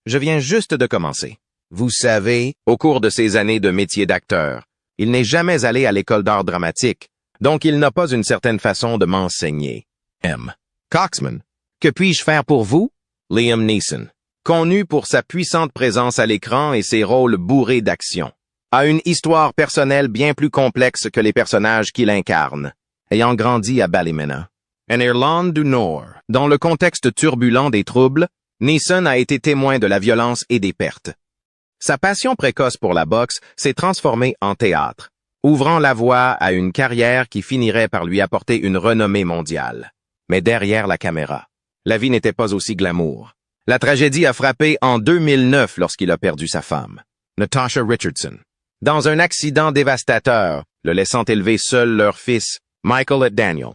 Je viens juste de commencer. Vous savez, au cours de ses années de métier d'acteur, il n'est jamais allé à l'école d'art dramatique, donc il n'a pas une certaine façon de m'enseigner. M. Coxman. Que puis-je faire pour vous? Liam Neeson. Connu pour sa puissante présence à l'écran et ses rôles bourrés d'action, a une histoire personnelle bien plus complexe que les personnages qu'il incarne. Ayant grandi à Ballymena, en Irlande du Nord, dans le contexte turbulent des troubles, Neeson a été témoin de la violence et des pertes. Sa passion précoce pour la boxe s'est transformée en théâtre, ouvrant la voie à une carrière qui finirait par lui apporter une renommée mondiale. Mais derrière la caméra, la vie n'était pas aussi glamour. La tragédie a frappé en 2009 lorsqu'il a perdu sa femme, Natasha Richardson, dans un accident dévastateur, le laissant élever seul leur fils, Michael et Daniel.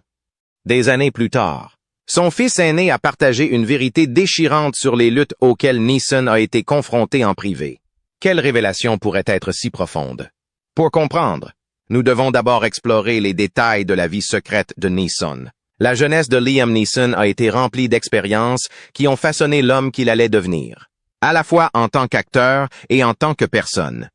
Des années plus tard, son fils aîné a partagé une vérité déchirante sur les luttes auxquelles Neeson a été confronté en privé. Quelle révélation pourrait être si profonde? Pour comprendre, nous devons d'abord explorer les détails de la vie secrète de Neeson. La jeunesse de Liam Neeson a été remplie d'expériences qui ont façonné l'homme qu'il allait devenir, à la fois en tant qu'acteur et en tant que personne.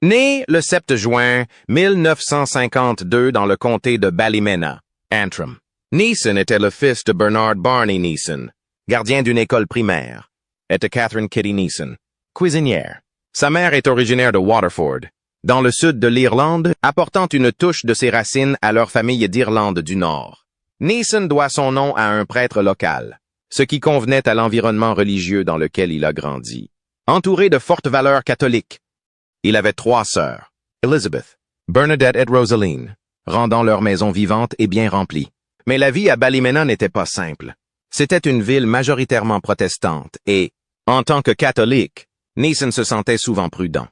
Né le 7 juin 1952 dans le comté de Ballymena, Antrim, Neeson était le fils de Bernard Barney Neeson, gardien d'une école primaire, et de Catherine Kitty Neeson, cuisinière. Sa mère est originaire de Waterford, dans le sud de l'Irlande, apportant une touche de ses racines à leur famille d'Irlande du Nord. Neeson doit son nom à un prêtre local, ce qui convenait à l'environnement religieux dans lequel il a grandi. Entouré de fortes valeurs catholiques, il avait 3 sœurs, Elizabeth, Bernadette et Rosaline, rendant leur maison vivante et bien remplie. Mais la vie à Ballymena n'était pas simple. C'était une ville majoritairement protestante et, en tant que catholique, Neeson se sentait souvent prudent.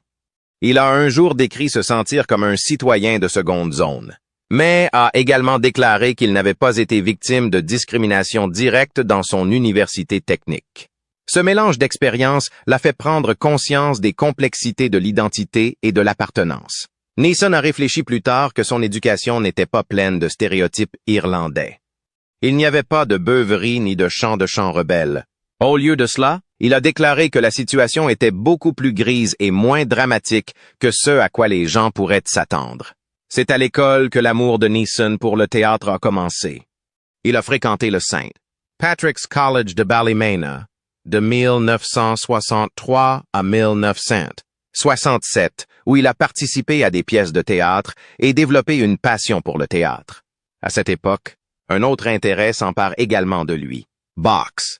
Il a un jour décrit se sentir comme un citoyen de seconde zone, mais a également déclaré qu'il n'avait pas été victime de discrimination directe dans son université technique. Ce mélange d'expériences l'a fait prendre conscience des complexités de l'identité et de l'appartenance. Neeson a réfléchi plus tard que son éducation n'était pas pleine de stéréotypes irlandais. Il n'y avait pas de beuverie ni de chants rebelles. Au lieu de cela, il a déclaré que la situation était beaucoup plus grise et moins dramatique que ce à quoi les gens pourraient s'attendre. C'est à l'école que l'amour de Neeson pour le théâtre a commencé. Il a fréquenté le St. Patrick's College de Ballymena de 1963 à 1967, où il a participé à des pièces de théâtre et développé une passion pour le théâtre. À cette époque, un autre intérêt s'empare également de lui, boxe.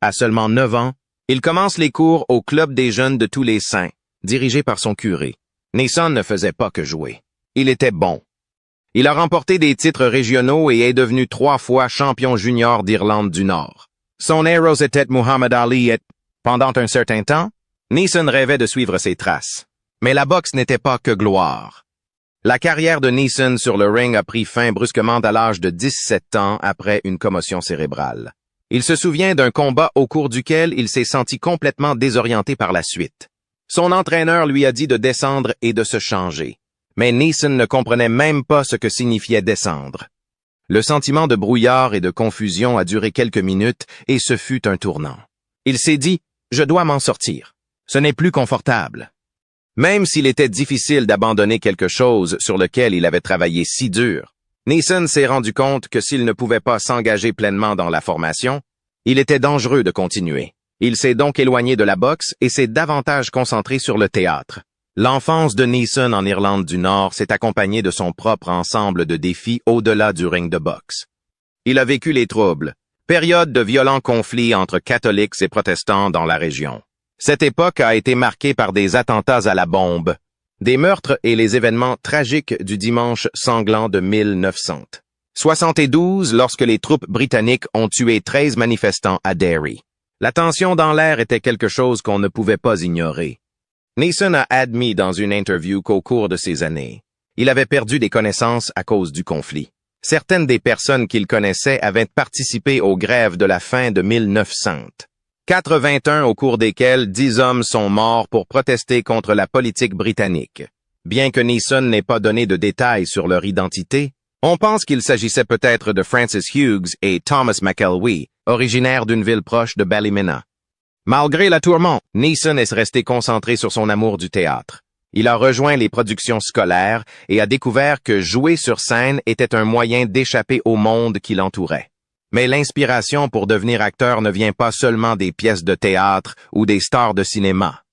À seulement 9 ans, il commence les cours au Club des jeunes de tous les saints, dirigé par son curé. Neeson ne faisait pas que jouer. Il était bon. Il a remporté des titres régionaux et est devenu 3 fois champion junior d'Irlande du Nord. Son héros était Muhammad Ali et, pendant un certain temps, Neeson rêvait de suivre ses traces. Mais la boxe n'était pas que gloire. La carrière de Neeson sur le ring a pris fin brusquement à l'âge de 17 ans après une commotion cérébrale. Il se souvient d'un combat au cours duquel il s'est senti complètement désorienté par la suite. Son entraîneur lui a dit de descendre et de se changer. Mais Neeson ne comprenait même pas ce que signifiait descendre. Le sentiment de brouillard et de confusion a duré quelques minutes et ce fut un tournant. Il s'est dit « Je dois m'en sortir. Ce n'est plus confortable. » Même s'il était difficile d'abandonner quelque chose sur lequel il avait travaillé si dur, Neeson s'est rendu compte que s'il ne pouvait pas s'engager pleinement dans la formation, il était dangereux de continuer. Il s'est donc éloigné de la boxe et s'est davantage concentré sur le théâtre. L'enfance de Neeson en Irlande du Nord s'est accompagnée de son propre ensemble de défis au-delà du ring de boxe. Il a vécu les troubles, période de violents conflits entre catholiques et protestants dans la région. Cette époque a été marquée par des attentats à la bombe, des meurtres et les événements tragiques du dimanche sanglant de 1972 lorsque les troupes britanniques ont tué 13 manifestants à Derry. La tension dans l'air était quelque chose qu'on ne pouvait pas ignorer. Neeson a admis dans une interview qu'au cours de ces années, il avait perdu des connaissances à cause du conflit. Certaines des personnes qu'il connaissait avaient participé aux grèves de la fin de 1900. 81 au cours desquels 10 hommes sont morts pour protester contre la politique britannique. Bien que Neeson n'ait pas donné de détails sur leur identité, on pense qu'il s'agissait peut-être de Francis Hughes et Thomas McElwee, originaires d'une ville proche de Ballymena. Malgré la tourmente, Neeson est resté concentré sur son amour du théâtre. Il a rejoint les productions scolaires et a découvert que jouer sur scène était un moyen d'échapper au monde qui l'entourait. Mais l'inspiration pour devenir acteur ne vient pas seulement des pièces de théâtre ou des stars de cinéma.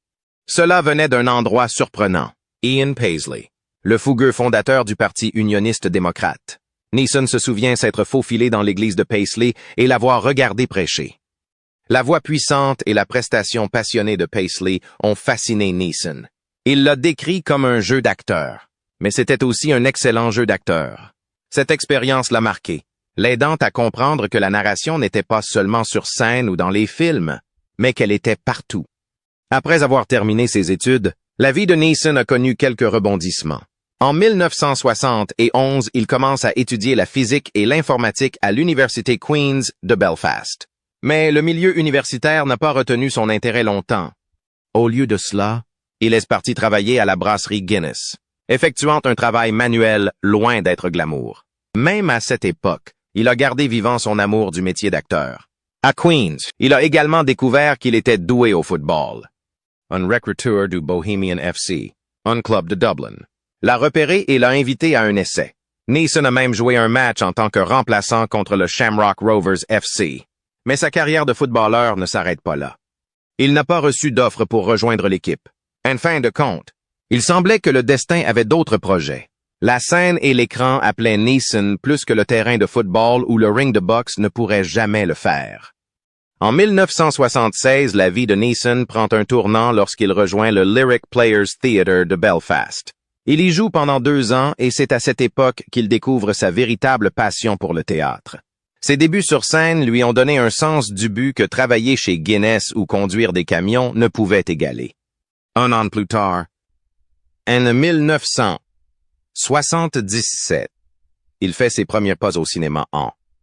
Cela venait d'un endroit surprenant, Ian Paisley, le fougueux fondateur du Parti unioniste démocrate. Neeson se souvient s'être faufilé dans l'église de Paisley et l'avoir regardé prêcher. La voix puissante et la prestation passionnée de Paisley ont fasciné Neeson. Il l'a décrit comme un jeu d'acteur, mais c'était aussi un excellent jeu d'acteur. Cette expérience l'a marqué, l'aidant à comprendre que la narration n'était pas seulement sur scène ou dans les films, mais qu'elle était partout. Après avoir terminé ses études, la vie de Neeson a connu quelques rebondissements. En 1971, il commence à étudier la physique et l'informatique à l'Université Queen's de Belfast. Mais le milieu universitaire n'a pas retenu son intérêt longtemps. Au lieu de cela, il est parti travailler à la brasserie Guinness, effectuant un travail manuel loin d'être glamour. Même à cette époque, il a gardé vivant son amour du métier d'acteur. À Queen's, il a également découvert qu'il était doué au football. Un recruteur du Bohemian FC, un club de Dublin, l'a repéré et l'a invité à un essai. Neeson a même joué un match en tant que remplaçant contre le Shamrock Rovers FC. Mais sa carrière de footballeur ne s'arrête pas là. Il n'a pas reçu d'offre pour rejoindre l'équipe. En fin de compte, il semblait que le destin avait d'autres projets. La scène et l'écran appelaient Neeson plus que le terrain de football ou le ring de boxe ne pourraient jamais le faire. En 1976, la vie de Neeson prend un tournant lorsqu'il rejoint le Lyric Players Theatre de Belfast. Il y joue pendant 2 ans et c'est à cette époque qu'il découvre sa véritable passion pour le théâtre. Ses débuts sur scène lui ont donné un sens du but que travailler chez Guinness ou conduire des camions ne pouvait égaler. Un an plus tard, en 1977, il fait ses premiers pas au cinéma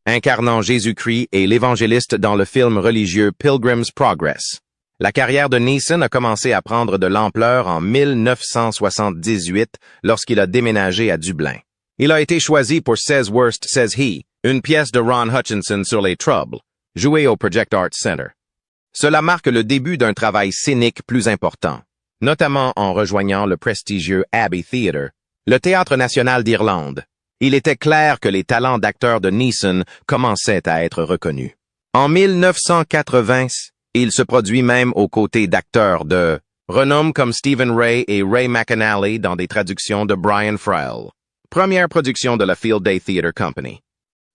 incarnant Jésus-Christ et l'évangéliste dans le film religieux Pilgrim's Progress. La carrière de Neeson a commencé à prendre de l'ampleur en 1978 lorsqu'il a déménagé à Dublin. Il a été choisi pour Says Worst Says He, une pièce de Ron Hutchinson sur les Troubles, jouée au Project Arts Center. Cela marque le début d'un travail scénique plus important, notamment en rejoignant le prestigieux Abbey Theatre, le Théâtre national d'Irlande. Il était clair que les talents d'acteur de Neeson commençaient à être reconnus. En 1980, il se produit même aux côtés d'acteurs de renom comme Stephen Ray et Ray McAnally dans des traductions de Brian Froehl. Première production de la Field Day Theatre Company.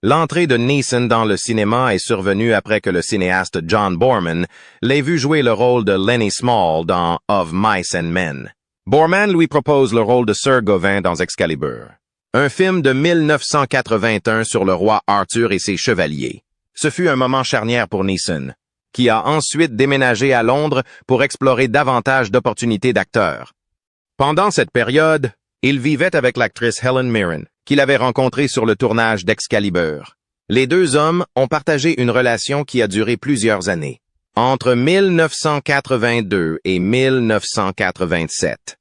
L'entrée de Neeson dans le cinéma est survenue après que le cinéaste John Boorman l'ait vu jouer le rôle de Lenny Small dans Of Mice and Men. Boorman lui propose le rôle de Sir Gawain dans Excalibur, un film de 1981 sur le roi Arthur et ses chevaliers. Ce fut un moment charnière pour Neeson, qui a ensuite déménagé à Londres pour explorer davantage d'opportunités d'acteur. Pendant cette période, il vivait avec l'actrice Helen Mirren, qu'il avait rencontrée sur le tournage d'Excalibur. Les 2 hommes ont partagé une relation qui a duré plusieurs années, entre 1982 et 1987.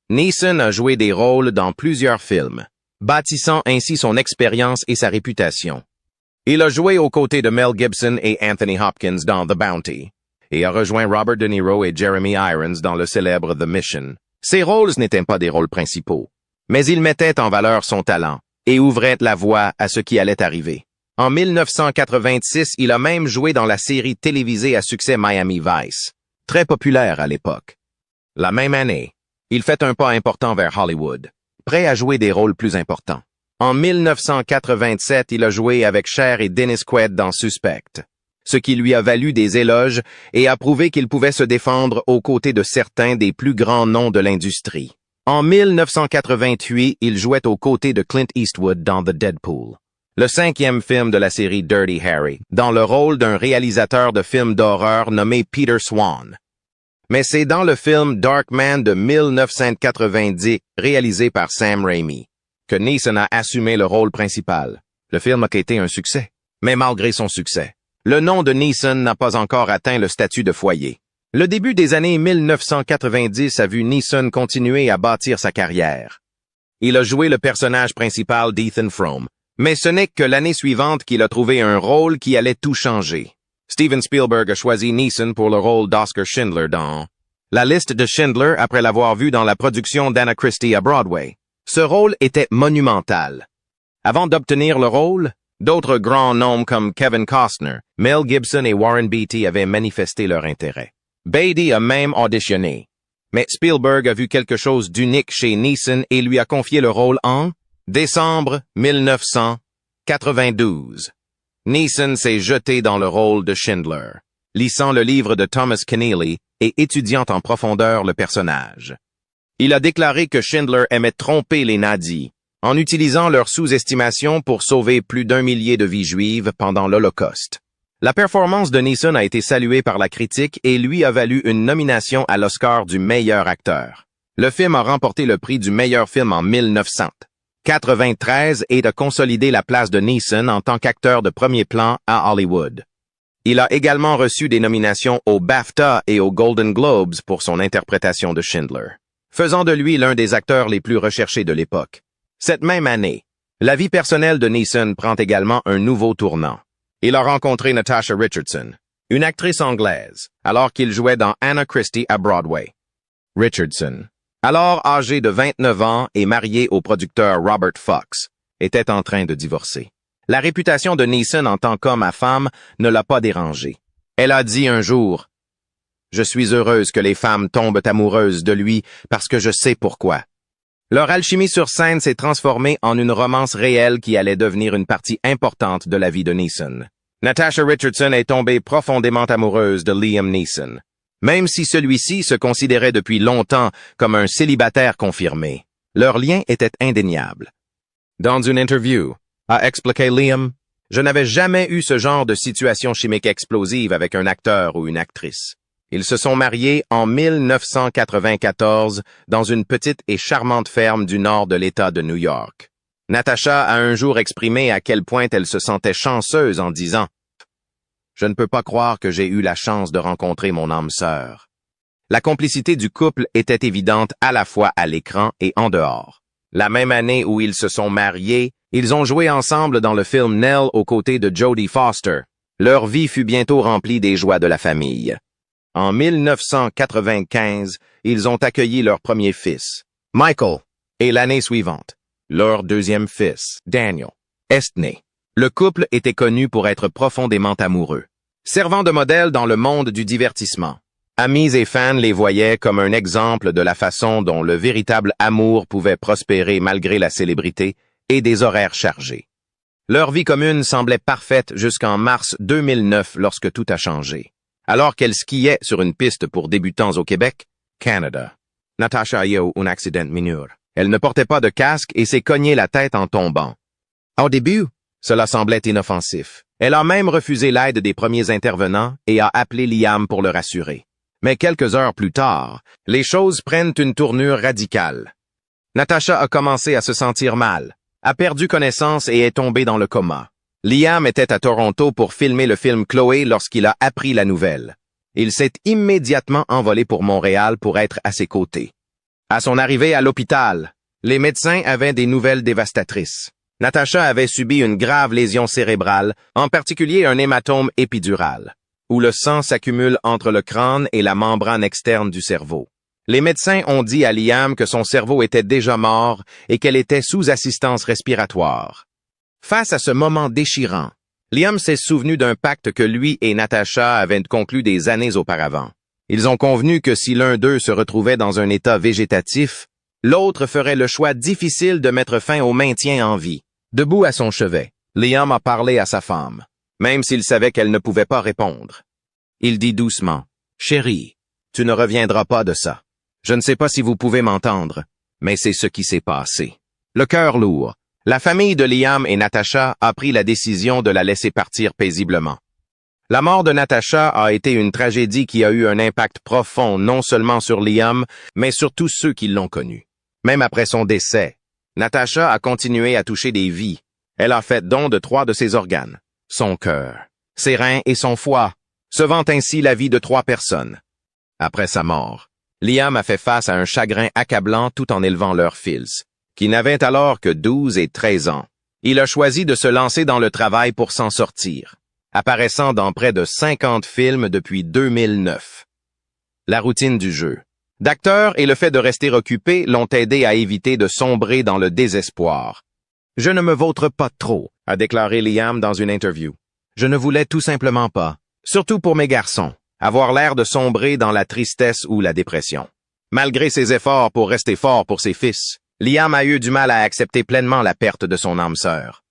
Neeson a joué des rôles dans plusieurs films, bâtissant ainsi son expérience et sa réputation. Il a joué aux côtés de Mel Gibson et Anthony Hopkins dans The Bounty, et a rejoint Robert De Niro et Jeremy Irons dans le célèbre The Mission. Ses rôles n'étaient pas des rôles principaux, mais il mettait en valeur son talent et ouvrait la voie à ce qui allait arriver. En 1986, il a même joué dans la série télévisée à succès Miami Vice, très populaire à l'époque. La même année, il fait un pas important vers Hollywood, prêt à jouer des rôles plus importants. En 1987, il a joué avec Cher et Dennis Quaid dans Suspect, ce qui lui a valu des éloges et a prouvé qu'il pouvait se défendre aux côtés de certains des plus grands noms de l'industrie. En 1988, il jouait aux côtés de Clint Eastwood dans The Deadpool, le 5e film de la série Dirty Harry, dans le rôle d'un réalisateur de films d'horreur nommé Peter Swan. Mais c'est dans le film Darkman de 1990, réalisé par Sam Raimi, que Neeson a assumé le rôle principal. Le film a été un succès, mais malgré son succès, le nom de Neeson n'a pas encore atteint le statut de foyer. Le début des années 1990 a vu Neeson continuer à bâtir sa carrière. Il a joué le personnage principal d'Ethan Frome, mais ce n'est que l'année suivante qu'il a trouvé un rôle qui allait tout changer. Steven Spielberg a choisi Neeson pour le rôle d'Oscar Schindler dans La liste de Schindler après l'avoir vu dans la production d'Anna Christie à Broadway. Ce rôle était monumental. Avant d'obtenir le rôle, d'autres grands noms comme Kevin Costner, Mel Gibson et Warren Beatty avaient manifesté leur intérêt. Beatty a même auditionné. Mais Spielberg a vu quelque chose d'unique chez Neeson et lui a confié le rôle en décembre 1992. Neeson s'est jeté dans le rôle de Schindler, lisant le livre de Thomas Keneally et étudiant en profondeur le personnage. Il a déclaré que Schindler aimait tromper les nazis en utilisant leur sous-estimation pour sauver plus d'1 millier de vies juives pendant l'Holocauste. La performance de Neeson a été saluée par la critique et lui a valu une nomination à l'Oscar du meilleur acteur. Le film a remporté le prix du meilleur film en 1993 et a consolidé la place de Neeson en tant qu'acteur de premier plan à Hollywood. Il a également reçu des nominations aux BAFTA et aux Golden Globes pour son interprétation de Schindler, faisant de lui l'un des acteurs les plus recherchés de l'époque. Cette même année, la vie personnelle de Neeson prend également un nouveau tournant. Il a rencontré Natasha Richardson, une actrice anglaise, alors qu'il jouait dans Anna Christie à Broadway. Richardson, alors âgée de 29 ans et mariée au producteur Robert Fox, était en train de divorcer. La réputation de Neeson en tant qu'homme à femme ne l'a pas dérangé. Elle a dit un jour « Je suis heureuse que les femmes tombent amoureuses de lui parce que je sais pourquoi. » Leur alchimie sur scène s'est transformée en une romance réelle qui allait devenir une partie importante de la vie de Neeson. Natasha Richardson est tombée profondément amoureuse de Liam Neeson, même si celui-ci se considérait depuis longtemps comme un célibataire confirmé. Leur lien était indéniable. Dans une interview, a expliqué Liam, « Je n'avais jamais eu ce genre de situation chimique explosive avec un acteur ou une actrice. Ils se sont mariés en 1994 dans une petite et charmante ferme du nord de l'État de New York. Natasha a un jour exprimé à quel point elle se sentait chanceuse en disant « Je ne peux pas croire que j'ai eu la chance de rencontrer mon âme sœur. » La complicité du couple était évidente à la fois à l'écran et en dehors. La même année où ils se sont mariés, ils ont joué ensemble dans le film Nell aux côtés de Jodie Foster. Leur vie fut bientôt remplie des joies de la famille. En 1995, ils ont accueilli leur premier fils, Michael, et l'année suivante, leur deuxième fils, Daniel, est né. Le couple était connu pour être profondément amoureux, servant de modèle dans le monde du divertissement. Amis et fans les voyaient comme un exemple de la façon dont le véritable amour pouvait prospérer malgré la célébrité et des horaires chargés. Leur vie commune semblait parfaite jusqu'en mars 2009 lorsque tout a changé. Alors qu'elle skiait sur une piste pour débutants au Québec, Canada, Natasha a eu un accident mineur. Elle ne portait pas de casque et s'est cognée la tête en tombant. Au début, cela semblait inoffensif. Elle a même refusé l'aide des premiers intervenants et a appelé Liam pour le rassurer. Mais quelques heures plus tard, les choses prennent une tournure radicale. Natasha a commencé à se sentir mal, a perdu connaissance et est tombée dans le coma. Liam était à Toronto pour filmer le film Chloé lorsqu'il a appris la nouvelle. Il s'est immédiatement envolé pour Montréal pour être à ses côtés. À son arrivée à l'hôpital, les médecins avaient des nouvelles dévastatrices. Natasha avait subi une grave lésion cérébrale, en particulier un hématome épidural, où le sang s'accumule entre le crâne et la membrane externe du cerveau. Les médecins ont dit à Liam que son cerveau était déjà mort et qu'elle était sous assistance respiratoire. Face à ce moment déchirant, Liam s'est souvenu d'un pacte que lui et Natasha avaient conclu des années auparavant. Ils ont convenu que si l'un d'eux se retrouvait dans un état végétatif, l'autre ferait le choix difficile de mettre fin au maintien en vie. Debout à son chevet, Liam a parlé à sa femme, même s'il savait qu'elle ne pouvait pas répondre. Il dit doucement, « Chérie, tu ne reviendras pas de ça. Je ne sais pas si vous pouvez m'entendre, mais c'est ce qui s'est passé. » Le cœur lourd, la famille de Liam et Natasha a pris la décision de la laisser partir paisiblement. La mort de Natasha a été une tragédie qui a eu un impact profond non seulement sur Liam, mais sur tous ceux qui l'ont connu. Même après son décès, Natasha a continué à toucher des vies. Elle a fait don de 3 de ses organes, son cœur, ses reins et son foie, sauvant ainsi la vie de 3 personnes. Après sa mort, Liam a fait face à un chagrin accablant tout en élevant leurs fils, qui n'avaient alors que 12 et 13 ans. Il a choisi de se lancer dans le travail pour s'en sortir. apparaissant dans près de 50 films depuis 2009. La routine du jeu. D'acteur et le fait de rester occupé l'ont aidé à éviter de sombrer dans le désespoir. « Je ne me vautre pas trop », a déclaré Liam dans une interview. « Je ne voulais tout simplement pas, surtout pour mes garçons, avoir l'air de sombrer dans la tristesse ou la dépression. » Malgré ses efforts pour rester fort pour ses fils, Liam a eu du mal à accepter pleinement la perte de son âme sœur.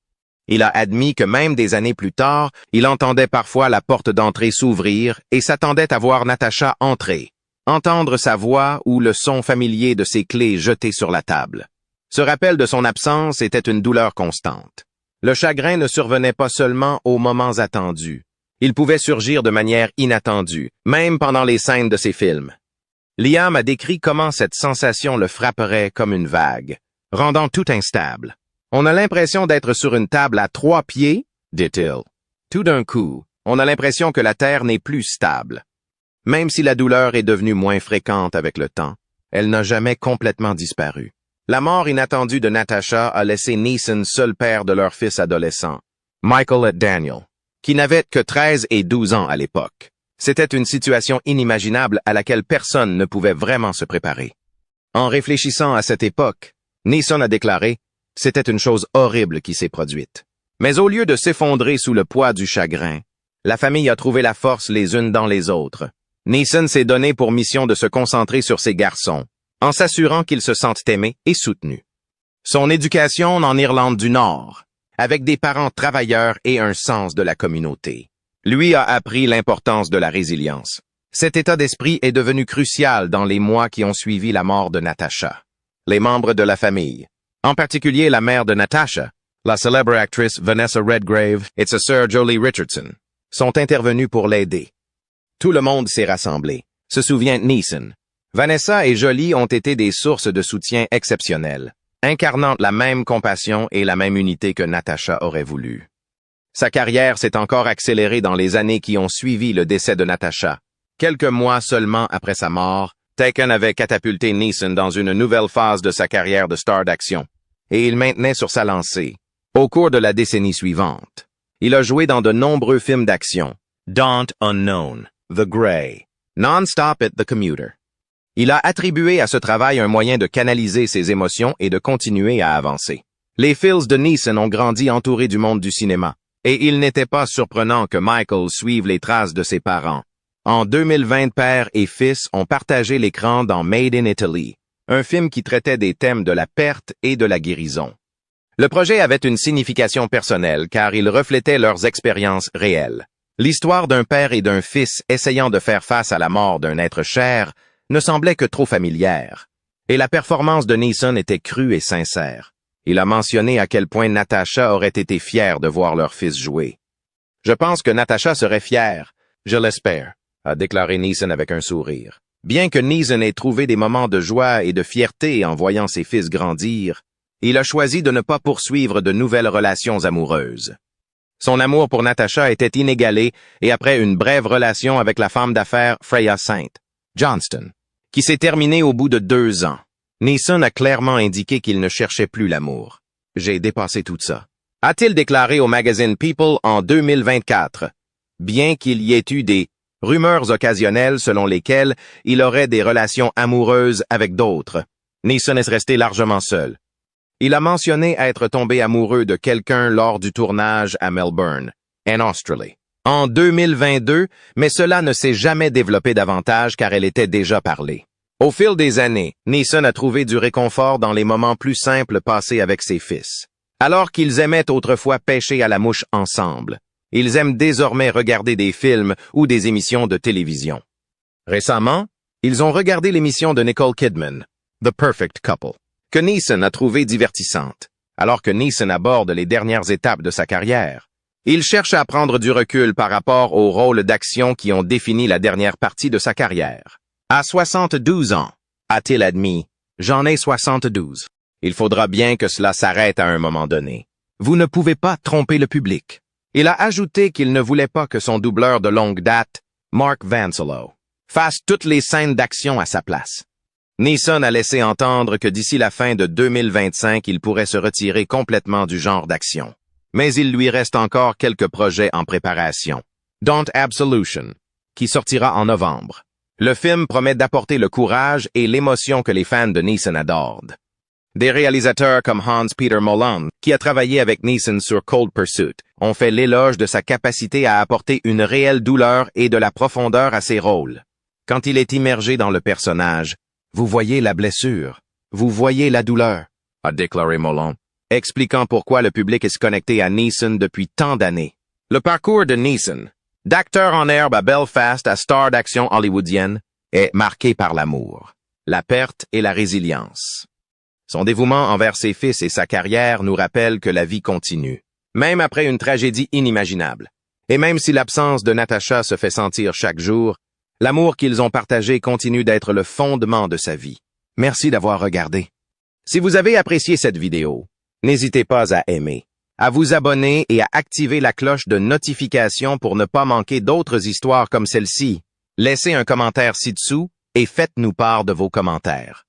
Il a admis que même des années plus tard, il entendait parfois la porte d'entrée s'ouvrir et s'attendait à voir Natasha entrer, entendre sa voix ou le son familier de ses clés jetées sur la table. Ce rappel de son absence était une douleur constante. Le chagrin ne survenait pas seulement aux moments attendus. Il pouvait surgir de manière inattendue, même pendant les scènes de ses films. Liam a décrit comment cette sensation le frapperait comme une vague, rendant tout instable. « On a l'impression d'être sur une table à 3 pieds, dit-il. Tout d'un coup, on a l'impression que la Terre n'est plus stable. Même si la douleur est devenue moins fréquente avec le temps, elle n'a jamais complètement disparu. La mort inattendue de Natasha a laissé Neeson seul père de leur fils adolescent, Michael et Daniel, qui n'avaient que 13 et 12 ans à l'époque. C'était une situation inimaginable à laquelle personne ne pouvait vraiment se préparer. En réfléchissant à cette époque, Neeson a déclaré « C'était une chose horrible qui s'est produite. » Mais au lieu de s'effondrer sous le poids du chagrin, la famille a trouvé la force les unes dans les autres. Neeson s'est donné pour mission de se concentrer sur ses garçons, en s'assurant qu'ils se sentent aimés et soutenus. Son éducation en Irlande du Nord, avec des parents travailleurs et un sens de la communauté, lui a appris l'importance de la résilience. Cet état d'esprit est devenu crucial dans les mois qui ont suivi la mort de Natasha. Les membres de la famille, en particulier la mère de Natasha, la célèbre actrice Vanessa Redgrave et sa sœur Jolie Richardson, sont intervenus pour l'aider. Tout le monde s'est rassemblé, se souvient Neeson. Vanessa et Jolie ont été des sources de soutien exceptionnelles, incarnant la même compassion et la même unité que Natasha aurait voulu. Sa carrière s'est encore accélérée dans les années qui ont suivi le décès de Natasha. Quelques mois seulement après sa mort, Taken avait catapulté Neeson dans une nouvelle phase de sa carrière de star d'action, et il maintenait sur sa lancée. Au cours de la décennie suivante, il a joué dans de nombreux films d'action, Daunt Unknown, The Grey, Non-Stop at the Commuter. Il a attribué à ce travail un moyen de canaliser ses émotions et de continuer à avancer. Les fils de Neeson ont grandi entourés du monde du cinéma, et il n'était pas surprenant que Michael suive les traces de ses parents. En 2020, père et fils ont partagé l'écran dans Made in Italy, un film qui traitait des thèmes de la perte et de la guérison. Le projet avait une signification personnelle car il reflétait leurs expériences réelles. L'histoire d'un père et d'un fils essayant de faire face à la mort d'un être cher ne semblait que trop familière, et la performance de Neeson était crue et sincère. Il a mentionné à quel point Natasha aurait été fière de voir leur fils jouer. « Je pense que Natasha serait fière, je l'espère », a déclaré Neeson avec un sourire. Bien que Neeson ait trouvé des moments de joie et de fierté en voyant ses fils grandir, il a choisi de ne pas poursuivre de nouvelles relations amoureuses. Son amour pour Natasha était inégalé et après une brève relation avec la femme d'affaires Freya Saint Johnston, qui s'est terminée au bout de 2 ans. Neeson a clairement indiqué qu'il ne cherchait plus l'amour. « J'ai dépassé tout ça », a-t-il déclaré au magazine People en 2024, bien qu'il y ait eu des rumeurs occasionnelles selon lesquelles il aurait des relations amoureuses avec d'autres. Neeson est resté largement seul. Il a mentionné être tombé amoureux de quelqu'un lors du tournage à Melbourne, en Australie, en 2022, mais cela ne s'est jamais développé davantage car elle était déjà parlée. Au fil des années, Neeson a trouvé du réconfort dans les moments plus simples passés avec ses fils. Alors qu'ils aimaient autrefois pêcher à la mouche ensemble, ils aiment désormais regarder des films ou des émissions de télévision. Récemment, ils ont regardé l'émission de Nicole Kidman, The Perfect Couple, que Neeson a trouvée divertissante, alors que Neeson aborde les dernières étapes de sa carrière. Il cherche à prendre du recul par rapport aux rôles d'action qui ont défini la dernière partie de sa carrière. À 72 ans, a-t-il admis, « J'en ai 72. Il faudra bien que cela s'arrête à un moment donné. Vous ne pouvez pas tromper le public. » Il a ajouté qu'il ne voulait pas que son doubleur de longue date, Mark Vansalo, fasse toutes les scènes d'action à sa place. Neeson a laissé entendre que d'ici la fin de 2025, il pourrait se retirer complètement du genre d'action. mais il lui reste encore quelques projets en préparation. Don't Absolution, qui sortira en novembre. Le film promet d'apporter le courage et l'émotion que les fans de Neeson adorent. Des réalisateurs comme Hans-Peter Moland, qui a travaillé avec Neeson sur Cold Pursuit, ont fait l'éloge de sa capacité à apporter une réelle douleur et de la profondeur à ses rôles. Quand il est immergé dans le personnage, vous voyez la blessure, vous voyez la douleur, a déclaré Moland, expliquant pourquoi le public est connecté à Neeson depuis tant d'années. Le parcours de Neeson, d'acteur en herbe à Belfast à star d'action hollywoodienne, est marqué par l'amour, la perte et la résilience. Son dévouement envers ses fils et sa carrière nous rappellent que la vie continue, même après une tragédie inimaginable. Et même si l'absence de Natasha se fait sentir chaque jour, l'amour qu'ils ont partagé continue d'être le fondement de sa vie. Merci d'avoir regardé. Si vous avez apprécié cette vidéo, n'hésitez pas à aimer, à vous abonner et à activer la cloche de notification pour ne pas manquer d'autres histoires comme celle-ci. Laissez un commentaire ci-dessous et faites-nous part de vos commentaires.